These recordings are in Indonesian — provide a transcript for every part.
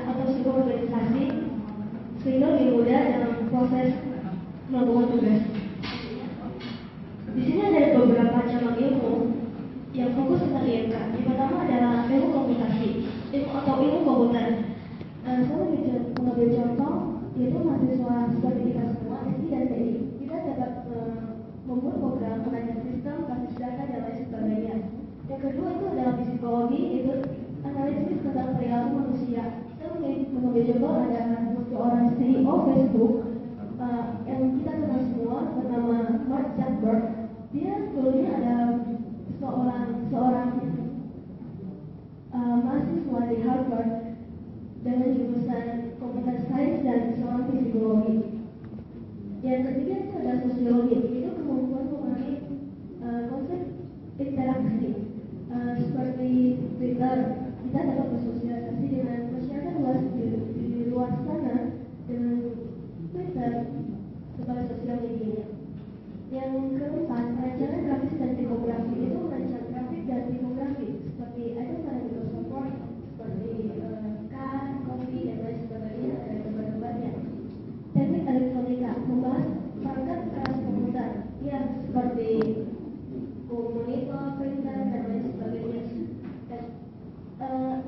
atau psikoorganisasi sehingga lebih mudah dalam proses melakukan tugas. Di sini ada beberapa cabang ilmu yang fokus tentang IMK. Yang pertama adalah ilmu komunikasi, atau ilmu komputer. Saya mengambil contoh, yaitu mahasiswa seperti kita semua, SI dan TI. Kita dapat membuat program mengenai sistem, basis data, dan lain sebagainya. Yang kedua itu adalah psikologi, itu analisis tentang perilaku manusia. Saya mengambil contoh ada seorang CEO Facebook yang kita kenal semua bernama Mark Zuckerberg. Dia dulunya ada seorang mahasiswa di Harvard dengan jurusan Computer Science dan seorang psikologi. Yang ketiga itu ada sosiologi, itu kemampuan memahami konsep interaksi seperti Twitter. Kita dapat bersosialisasi dengan masyarakat luas di luar sana dengan Twitter sebagai sosial media. Yang keempat, perancangan grafis dan tipografi, itu merancang grafik dan tipografi seperti ada pada Microsoft Word, seperti CAD, Copy, dan lain sebagainya, ada gambar-gambarnya. Teknik elektronika membahas perangkat keras komputer, ya seperti monitor, printer, dan lain sebagainya. Dan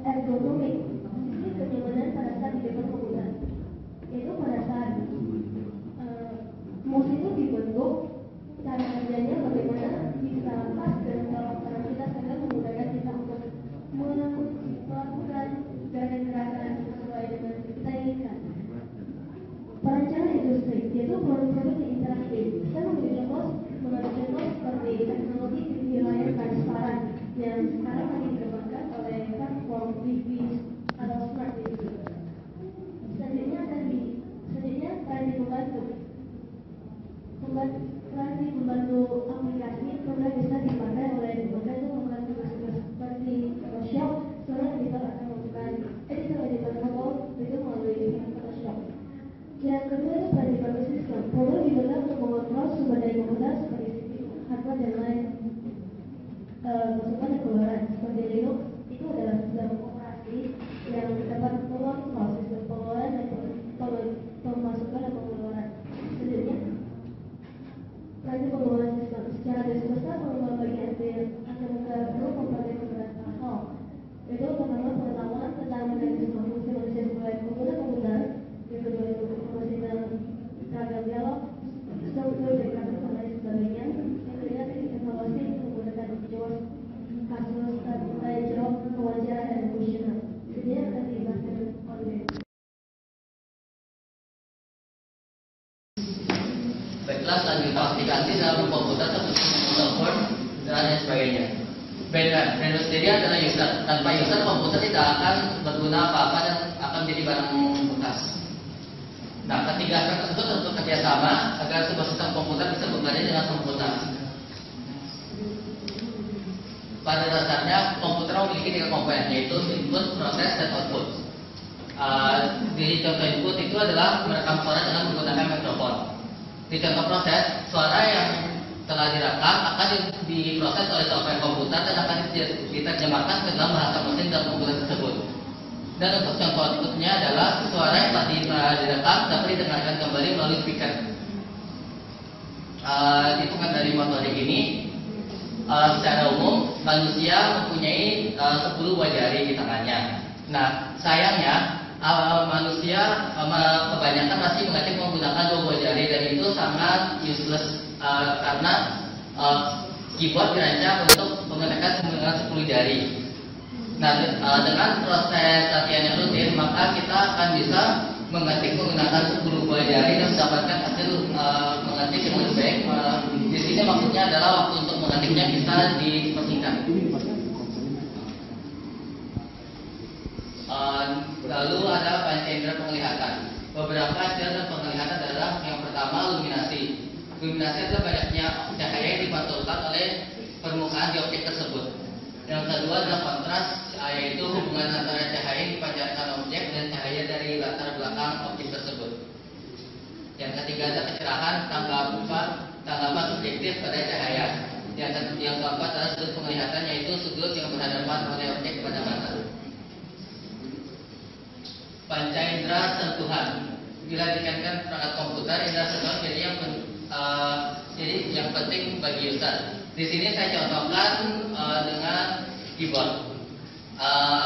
ergonomik, sisi kenyamanan pada saat di depan komputer, yaitu pada saat mouse itu dibentuk, cara kerjanya bagaimana bisa pas dengan cara kita sehingga memudahkan kita untuk melakukan gerakan-gerakan sesuai dengan yang kita inginkan. Perancangan industri, yaitu produk-produk yang interaktif. Saya mengambil contoh seperti teknologi TV layar transparan yang sekarang lagi dikembangkan oleh platform TV atau smart TV. Selanjutnya tadi membantu aplikasi program bisa dipakai oleh lembaga itu membuat tugas-tugas seperti Photoshop. Seorang editor akan melakukan editor foto itu melalui Photoshop. Yang kedua itu predictive system. Program digunakan untuk mengontrol sumber daya komputer seperti CPU, hardware dan lain masukan dan keluaran. Seperti Linux itu adalah sistem operasi yang dapat mengontrol sistem pengeluaran dan pemasukan dan pengeluaran. Selanjutnya lagi pengelolaan sistem secara garis besar pengelolaan bagian akan perlu mempelajari beberapa hal, yaitu pertama pengetahuan tentang mekanisme fungsi manusia sebagai komputer, yang kedua itu informasi tentang ragam dialog, struktur background dan lain sebagainya. Yang ketiga teknik evaluasi menggunakan JAWS, kasus, jawab, wawancara dan kuesioner. Jadi akan dibahaskan oleh baiklah, selanjutnya aplikasi dalam komputer seperti software dan lain sebagainya. Brand sendiri adalah user. Tanpa user, komputer tidak akan berguna apa-apa dan akan menjadi barang bekas. Nah, ketiga aspek tersebut untuk kerjasama agar sebuah sistem komputer bisa bekerja dengan sempurna. Pada dasarnya, komputer memiliki tiga komponen, yaitu input, proses, dan output. Di contoh input itu adalah merekam suara dengan menggunakan mikrofon. Di contoh proses, suara yang telah direkam akan diproses oleh software komputer dan akan diterjemahkan ke dalam bahasa mesin dalam komputer tersebut. Dan untuk contoh outputnya adalah suara yang telah direkam dapat didengarkan kembali melalui speaker. Hitungan dari motorik ini, secara umum manusia mempunyai 10 buah jari di tangannya. Nah, sayangnya manusia kebanyakan masih menggunakan 2 buah jari, dan itu sangat useless karena keyboard dirancang untuk menggunakan 10 jari. Nah, dengan proses latihan yang rutin, maka kita akan bisa mengetik menggunakan 10 buah jari dan mendapatkan hasil mengetik yang lebih baik. Di sini maksudnya adalah waktu untuk mengetiknya bisa dipersingkat. Lalu ada panca indera penglihatan. Beberapa indera penglihatan adalah yang pertama luminasi. Luminasi adalah banyaknya cahaya yang dipantulkan oleh permukaan di objek tersebut. Yang kedua adalah kontras, yaitu hubungan antara cahaya yang dipancarkan objek dan cahaya dari latar belakang objek tersebut. Yang ketiga adalah kecerahan, tanggapan subjektif pada cahaya. Yang keempat adalah sudut penglihatan, yaitu sudut yang berhadapan oleh objek pada mata. panca indera sentuhan. Bila dikaitkan perangkat komputer, indera sentuhan jadi yang penting bagi user. Di sini saya contohkan dengan keyboard.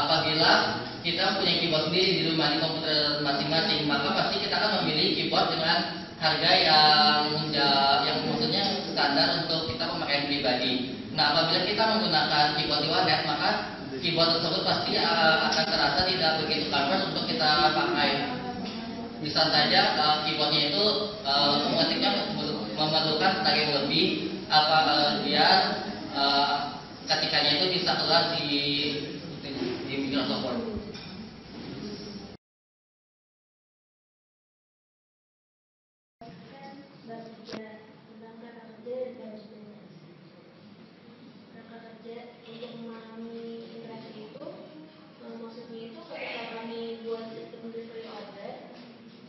Apabila kita punya keyboard sendiri di rumah di komputer masing-masing, maka pasti kita akan memilih keyboard dengan harga yang maksudnya standar untuk kita pemakaian pribadi. Nah, apabila kita menggunakan keyboard di warnet, maka keyboard tersebut pasti akan terasa tidak begitu comfort untuk kita pakai. Misal saja keyboardnya itu mengetiknya memerlukan tenaga yang lebih biar ketikanya itu bisa keluar di Microsoft Word. Untuk memahami interaksi itu, maksudnya itu ketika kami buat sistem delivery order,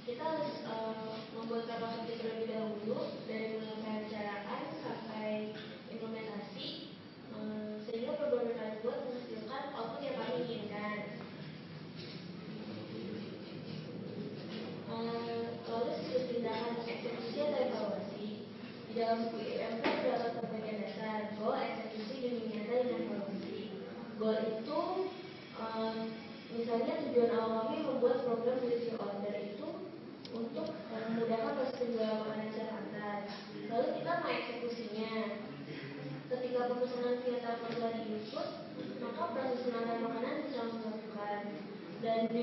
kita harus membuat kapasitas terlebih dahulu dari mulai perencanaan sampai implementasi, sehingga program yang kami buat menghasilkan output yang kami inginkan. Lalu siklus tindakan eksekusi atau evaluasi. Di dalam QIM terdapat pembagian dasar goal, eksekusi, demi nyata, dan evaluasi. Goal itu misalnya tujuan awal kami membuat program delivery order itu untuk memudahkan proses penjualan makanan secara antar. Lalu kita mengeksekusinya. Ketika pemesanan via telepon telah diinput, maka proses penanganan makanan bisa langsung dilakukan. Dan di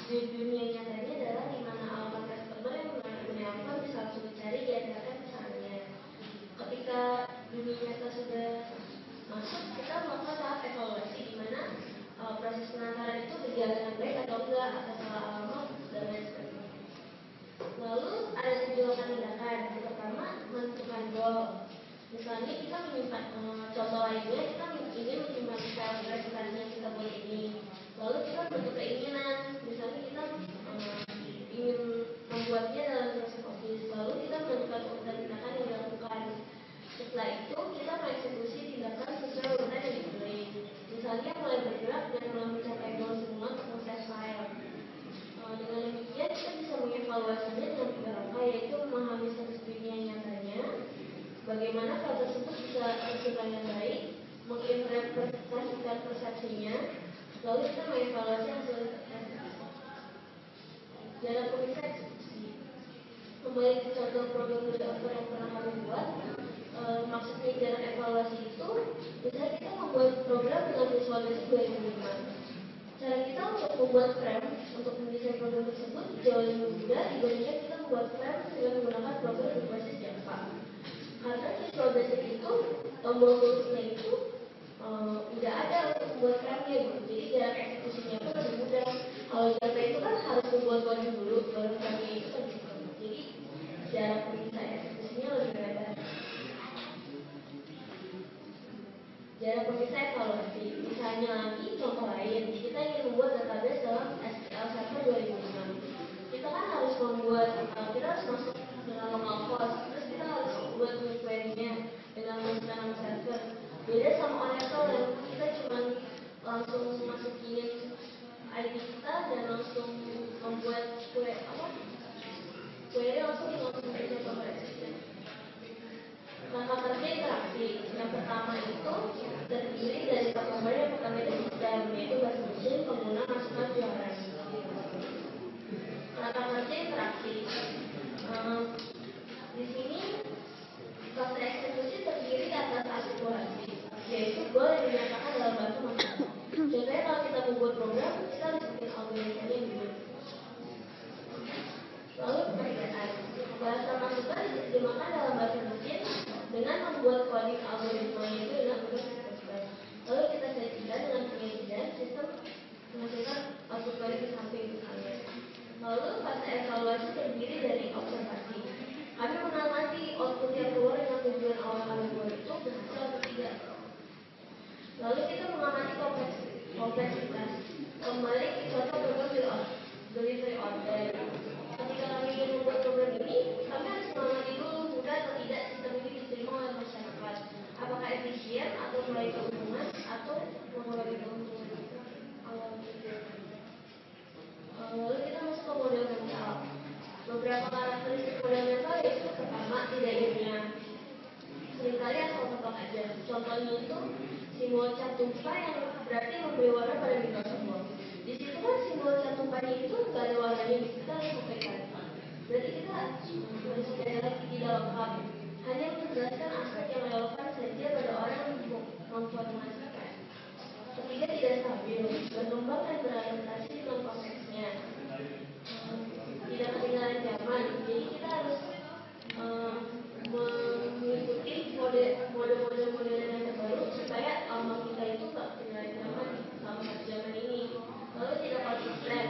dunia nyatanya adalah di mana alamat customer yang menelpon bisa langsung dicari diantarkan pesannya. Ketika dunia nyata sudah masuk, kita melakukan tahap evaluasi di mana proses penanganan itu berjalan dengan baik atau enggak, atau salah alamat dan lain sebagainya. Lalu ada 7 tindakan. Yang pertama, menentukan goal. Misalnya kita menyimpan contoh lainnya, kita ingin menyimpan file presentasi yang kita buat ini. Lalu kita bentuk keinginan. Misalnya kita ingin membuatnya dalam Microsoft Office. Lalu kita menentukan urutan tindakan yang dilakukan. Setelah itu kita mengeksekusi tindakan sesuai urutan yang dipilih. Misalnya mulai bergerak dan mulai mencapai goal semula untuk proses file. Dengan demikian kita bisa mengevaluasinya dengan beberapa, yaitu memahami status dunia nyatanya, bagaimana file tersebut bisa tersimpan dengan baik, menginterpretasikan persepsinya, lalu kita mengevaluasi hasil eksekusi. Dalam pemirsa eksekusi, kembali ke contoh program developer yang pernah kami buat, maksudnya dalam evaluasi itu, misalnya kita membuat program dengan Visual Basic 2005. Cara kita untuk membuat frame untuk mendesain program tersebut jauh lebih mudah dibandingkan kita membuat frame dengan menggunakan program berbasis Java. Karena Visual Basic itu tombol tulisnya itu tidak ada untuk membuat frame-nya gitu. Jadi dalam eksekusinya pun lebih mudah. Kalau Java itu kan harus membuat coding dulu baru frame-nya itu kan gitu. Jadi cara penyelesaian eksekusinya lebih lebar. Cara pemirsa evaluasi, misalnya lagi contoh lain, kita ingin membuat database dalam SQL Server 2005. Kita kan harus membuat, kita harus masuk dengan localhost, terus kita harus buat query-nya dengan menggunakan nama server. Beda sama Oracle yang kita cuma langsung masukin ID kita dan langsung membuat query langsung menjadi kompleks. Langkah kerja interaksi. Yang pertama itu terdiri dari customer yang pertama itu sistem, yaitu bahasa mesin, pengguna masukkan jualan. Langkah kerja interaksi. Di sini proses eksekusi terdiri atas akumulasi, yaitu goal yang dinyatakan dalam bahasa mesin. Contohnya kalau kita membuat program, kita harus bikin algoritmanya dulu. Lalu pekerjaan. Bahasa masukan diterjemahkan dalam bahasa mesin dengan membuat coding algoritmanya itu dengan C++. Lalu kita sajikan dengan penyajian sistem beberapa karakteristik model mental yaitu pertama, tidak ilmiah. Seringkali asal tebak aja. Contohnya itu simbol cat tumpah yang berarti memberi warna pada bintang semua. Di situ kan simbol cat tumpahnya itu nggak ada warnanya, kita harus pakai kata. Berarti kita harus sekali lagi tidak lengkap. Hanya untuk menjelaskan aspek yang relevan saja pada orang yang memformulasikan. Ketiga, tidak stabil, berkembang dan beradaptasi dengan konteksnya. Tidak ketinggalan zaman, jadi kita harus mengikuti mode-mode modern yang terbaru supaya amal kita itu nggak ketinggalan zaman selama zaman ini. Lalu tidak konsisten,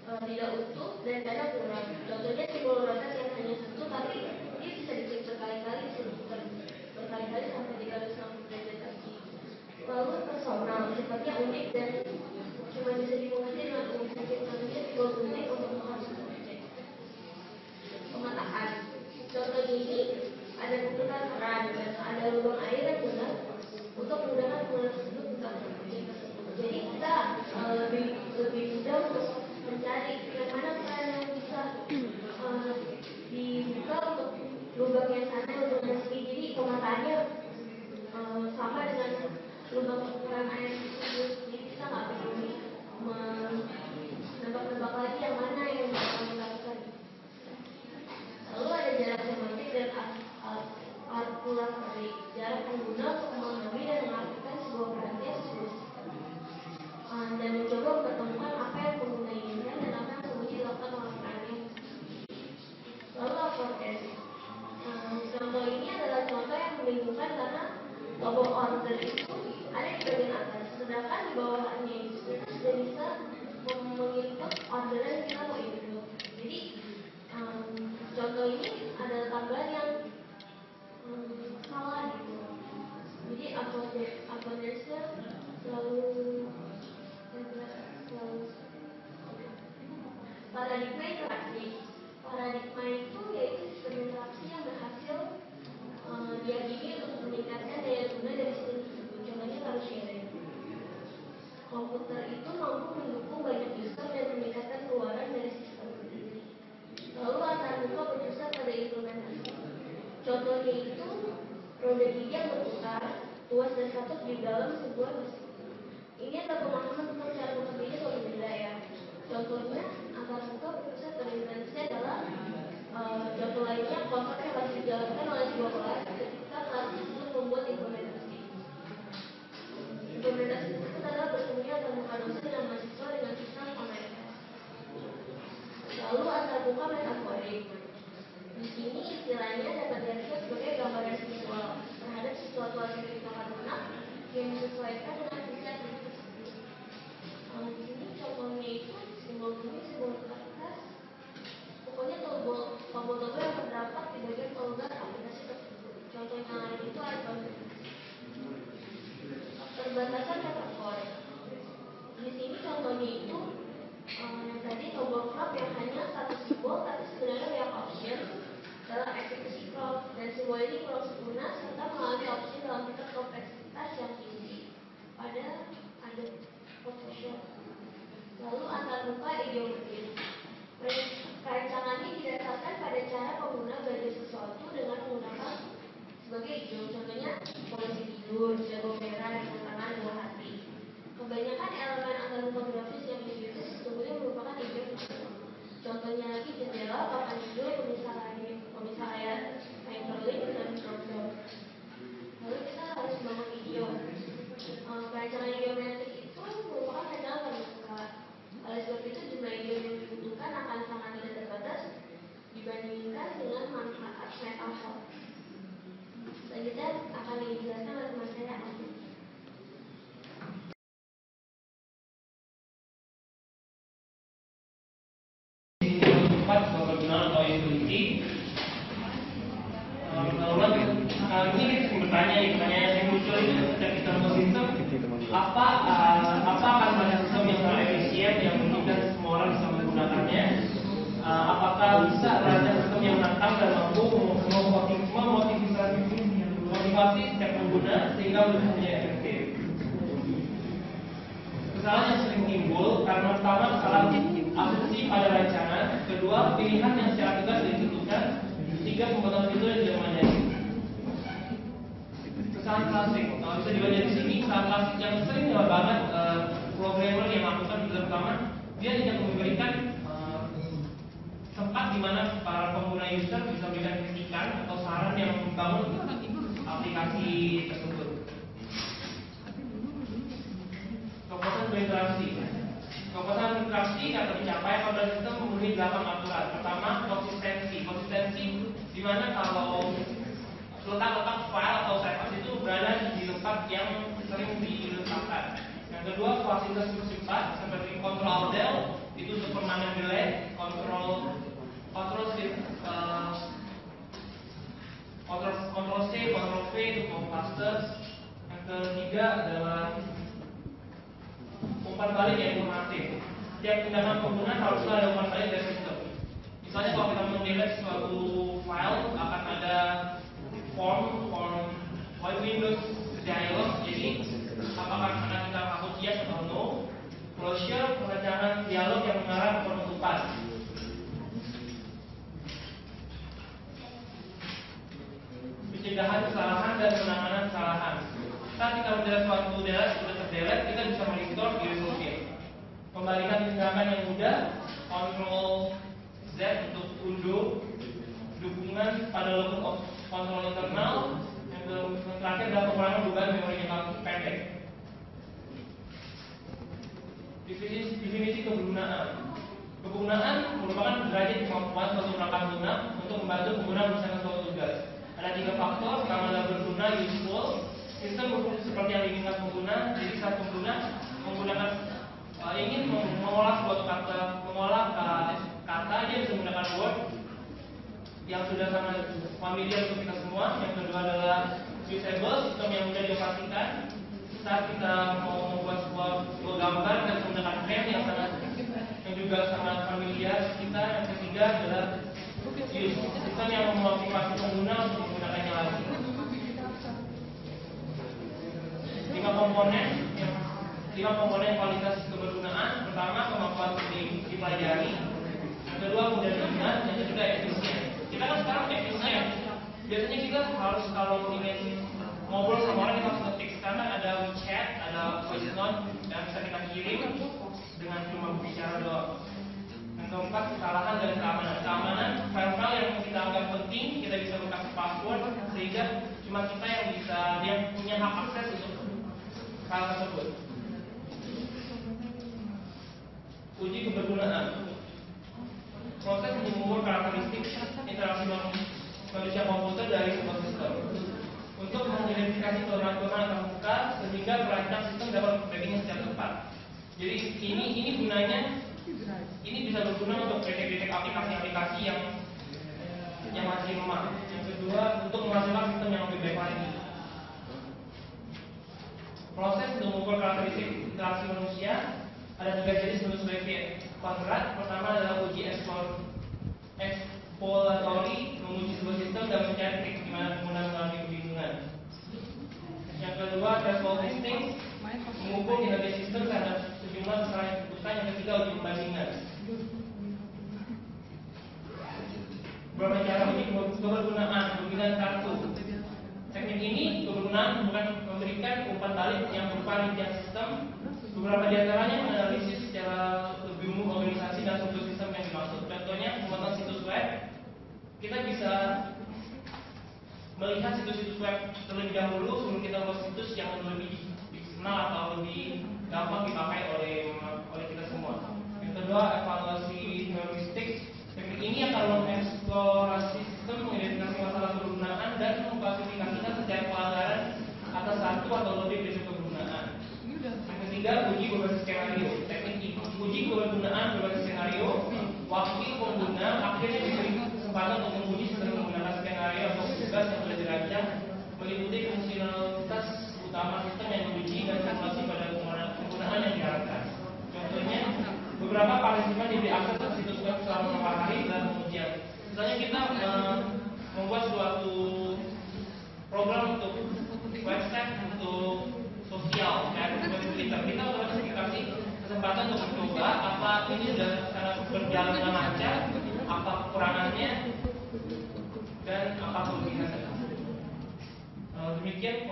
tidak utuh dan kadang kurang. Contohnya simbol rotan yang hanya satu, tapi dia bisa diklik berkali-kali, bisa berkali-kali sampai 360 derajat kaki. Lalu personal, sifatnya unik dan cuma bisa dimengerti dengan umum saja, contohnya simbol unik untuk menghapuskan objek. Pemetaan, contohnya ini ada bentukan keran dan ada lubang air yang benar untuk menggunakan penggunaan tersebut untuk objek tersebut. Jadi kita lebih mudah untuk mencari yang mana keran yang bisa dibuka untuk lubang yang sana untuk meski. Jadi pemetaannya sama dengan lubang keran air tersebut. Jadi kita nggak perlu menebak-nebak lagi yang mana yang bisa kami lakukan. Lalu ada jarak semantik dan artikulasi, jarak pengguna untuk memahami dan mengartikan sebuah perhatian dan mencoba mempertemukan apa yang pengguna inginkan dan apa yang sembunyi dilakukan oleh perannya. Lalu aportes. Contoh ini adalah contoh yang membingungkan karena tombol order itu ada di bagian atas, sedangkan di bawahnya itu kita sudah bisa menginput orderan yang kita mau input. Jadi contoh ini adalah tambahan yang salah gitu. Jadi aportesnya selalu paradigma interaksi. Paradigma itu yaitu sistem interaksi yang berhasil diyakini untuk meningkatkan daya guna dari sistem tersebut. Contohnya car sharing. Komputer itu mampu mendukung banyak user dan meningkatkan keluaran dari sistem ini. Lalu antar muka berpusat pada implementasi. Contohnya itu roda gigi yang berputar, tuas dan status di dalam sebuah mesin. Ini adalah pemahaman tentang cara bekerjanya atau berbeda ya. Contohnya antar muka berpusat pada implementasi adalah contoh lainnya konsep yang harus dijalankan oleh sebuah kelas ketika kelas tersebut membuat implementasi. Implementasi tersebut adalah bertemunya antar muka dosen dan mahasiswa dengan sistem online. Lalu antar muka metaforik. Di sini istilahnya dapat diartikan sebagai gambaran visual terhadap sesuatu yang kita lakukan yang disesuaikan dengan tingkat tersebut. Di sini contohnya itu simbol kuning, simbol kertas. Pokoknya tombol-tombol yang terdapat di bagian folder aplikasi tersebut. Contoh yang lain itu ada perbatasan metafor. Di sini contohnya itu yang tadi tombol crop yang hanya satu simbol tapi sebenarnya banyak option dalam eksekusi crop, dan simbol ini kurang sempurna serta mengalami opsi dalam tingkat kompleksitas yang tinggi pada ada Photoshop. Lalu antar muka ideometris. Perancangannya didasarkan pada cara pengguna belajar sesuatu dengan menggunakan sebagai hijau. Contohnya polisi tidur, jago merah, dengan tangan, dua hati. Kebanyakan elemen antar muka grafis yang dibuat sesungguhnya merupakan hijau. Contohnya lagi jendela, papan tidur, pemisah air, hyperlink, dan dropdown. Lalu kita harus bangun hijau. Perancangan geometrik itu merupakan rancangan terbuka. Oleh sebab itu jumlah hijau yang dibutuhkan akan sangat tidak terbatas dibandingkan dengan manfaat metafor. Selanjutnya akan dijelaskan oleh teman saya Alvin. Kegunaan atau intuisi. Kalau ini kita bertanya nih, pertanyaan yang muncul itu ketika kita sistem, apa akan banyak sistem yang paling efisien yang memungkinkan semua orang bisa menggunakannya? Apakah bisa ada sistem yang matang dan mampu memotivasi setiap pengguna sehingga menjadi efektif? Kesalahan yang sering timbul karena pertama kesalahan asumsi uji pada rancangan. Kedua, pilihan yang secara tegas ditentukan. Tiga, pembuatan fitur yang tidak mandiri. Kesalahan klasik, bisa dibaca di sini. Kesalahan klasik yang sering banget programmer yang lakukan di pertama, dia tidak memberikan tempat di mana para pengguna user bisa memberikan kritikan atau saran yang membangun aplikasi tersebut. Kepuasan berinteraksi. Kepuasan berinteraksi akan dicapai apabila sistem memenuhi 8 aturan. Pertama, konsistensi. Konsistensi di mana kalau letak-letak file atau service itu berada di tempat yang sering diletakkan. Yang kedua, fasilitas bersifat seperti control del itu untuk permanen delete, control C, control V untuk clusters. Yang ketiga adalah umpan balik yang informatif. Setiap tindakan pengguna haruslah ada umpan balik dari sistem. Misalnya kalau kita mendelete suatu file akan ada form Windows dialog. Jadi apakah akan kita hapus yes atau no? Closure, perencanaan dialog yang mengarah ke penutupan. Pencegahan kesalahan dan penanganan kesalahan. Saat kita mendelete suatu delete sudah terdelete, kita bisa merestore di resolve. Kembalikan tindakan yang mudah, Ctrl Z untuk undo. Dukungan pada logo kontrol internal. Yang terakhir adalah pengurangan beban memori yang pendek. Definisi kegunaan. Kegunaan merupakan derajat kemampuan suatu perangkat lunak untuk membantu pengguna menyelesaikan suatu tugas. Ada 3 faktor. Pertama adalah berguna, useful. Sistem berfungsi seperti yang diinginkan pengguna. Jadi saat pengguna menggunakan ingin mengolah suatu kata, dia bisa menggunakan Word yang sudah sangat familiar untuk kita semua. Yang kedua adalah usable, sistem yang mudah dioperasikan. Saat kita mau membuat sebuah gambar dan menggunakan frame yang juga sangat familiar kita. Yang ketiga adalah sistem yang memotivasi pengguna untuk menggunakannya lagi. 5 komponen kualitas kebergunaan. Pertama, kemampuan dipelajari. Yang kedua, mudah diingat. Yang ketiga, efisien. Kita kan sekarang efisien. Biasanya kita harus kalau ingin ngobrol sama orang kita harus ngetik, karena ada WeChat, ada voice note yang bisa kita kirim dengan cuma bicara doang. Yang keempat, kesalahan dan keamanan. Keamanan, file-file yang kita anggap penting kita bisa kasih password sehingga cuma kita yang punya hak akses untuk file tersebut. Uji kebergunaan. Proses mengukur karakteristik interaksi manusia komputer dari sebuah sistem untuk mengidentifikasi kelemahan-kelemahan terbuka sehingga perancang sistem dapat memperbaikinya secara tepat. Jadi ini gunanya, ini bisa berguna untuk detek aplikasi-aplikasi yang masih lemah. Yang kedua, untuk menghasilkan sistem yang lebih baik lagi. Proses untuk mengukur karakteristik interaksi manusia ada 3 jenis menurut sebagai kuadrat. Pertama adalah uji exploratory, menguji sebuah sistem dan mencari trik di mana pengguna mengalami kebingungan. Yang kedua, threshold testing, mengukur kinerja sistem terhadap sejumlah kesalahan yang diputuskan. Yang ketiga, uji perbandingan. Beberapa cara uji kebergunaan, pembinaan kartu. Teknik ini kebergunaan bukan memberikan umpan balik yang berupa rincian sistem. Beberapa di antaranya menganalisis secara lebih umum organisasi dan struktur sistem yang dimaksud. Contohnya, pembuatan situs web. Kita bisa melihat situs-situs web terlebih dahulu sebelum kita membuat situs yang lebih dikenal atau lebih gampang dipakai oleh kita semua. Yang kedua, evaluasi heuristik. Teknik ini akan mengeksplorasi sistem, mengidentifikasi masalah kebergunaan dan mengklasifikasikan setiap pelanggaran atas satu atau lebih prinsip kebergunaan. Yang ketiga, uji berbasis skenario. Teknik ini uji kebergunaan berbasis skenario. Wakil pengguna akhirnya diberi kesempatan untuk menguji sistem menggunakan skenario atau tugas yang sudah dirancang, meliputi fungsionalitas utama sistem yang diuji dan simulasi pada penggunaan yang diharapkan. Contohnya, beberapa partisipan diberi akses ke situs web selama beberapa hari dalam pengujian. Misalnya kita membuat suatu program untuk website untuk sosial, kayak Twitter. Kita otomatis dikasih kesempatan untuk mencoba apa ini sudah sangat berjalan dengan lancar, apa kekurangannya, dan apa kelebihannya. Demikian